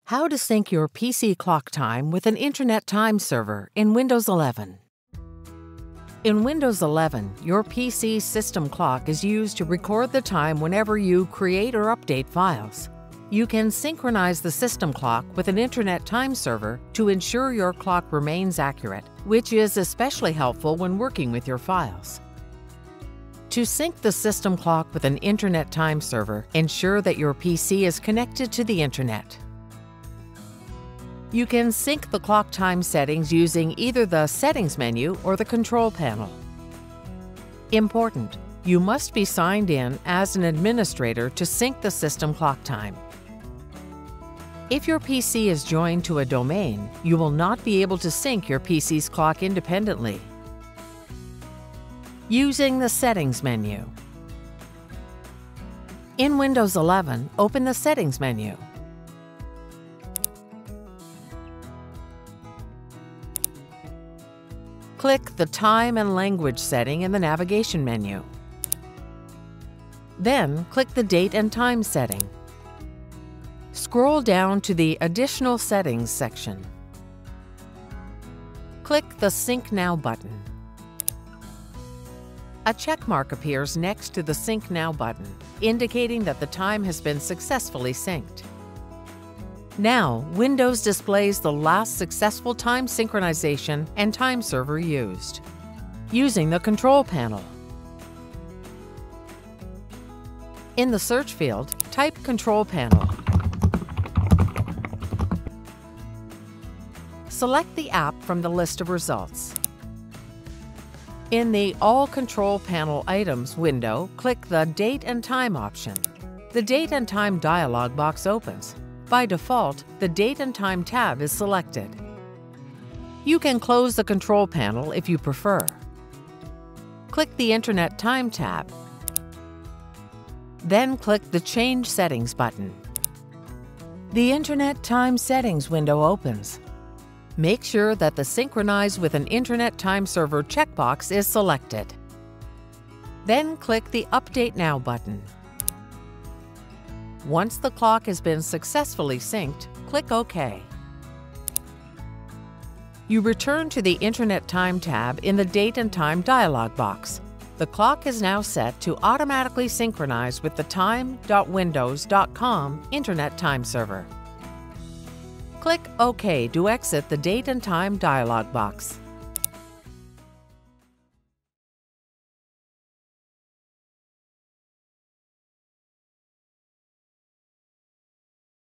How to sync your PC clock time with an Internet time server in Windows 11. In Windows 11, your PC system clock is used to record the time whenever you create or update files. You can synchronize the system clock with an Internet time server to ensure your clock remains accurate, which is especially helpful when working with your files. To sync the system clock with an Internet time server, ensure that your PC is connected to the Internet. You can sync the clock time settings using either the Settings menu or the Control panel. Important: you must be signed in as an administrator to sync the system clock time. If your PC is joined to a domain, you will not be able to sync your PC's clock independently. Using the Settings menu. In Windows 11, open the Settings menu. Click the Time and Language setting in the navigation menu. Then click the Date and Time setting. Scroll down to the Additional Settings section. Click the Sync Now button. A check mark appears next to the Sync Now button, indicating that the time has been successfully synced. Now, Windows displays the last successful time synchronization and time server used. Using the Control panel. In the search field, type Control panel. Select the app from the list of results. In the All Control Panel Items window, click the Date and Time option. The Date and Time dialog box opens. By default, the Date and Time tab is selected. You can close the Control panel if you prefer. Click the Internet Time tab. Then click the Change Settings button. The Internet Time Settings window opens. Make sure that the Synchronize with an Internet Time Server checkbox is selected. Then click the Update Now button. Once the clock has been successfully synced, click OK. You return to the Internet Time tab in the Date and Time dialog box. The clock is now set to automatically synchronize with the time.windows.com Internet Time Server. Click OK to exit the Date and Time dialog box.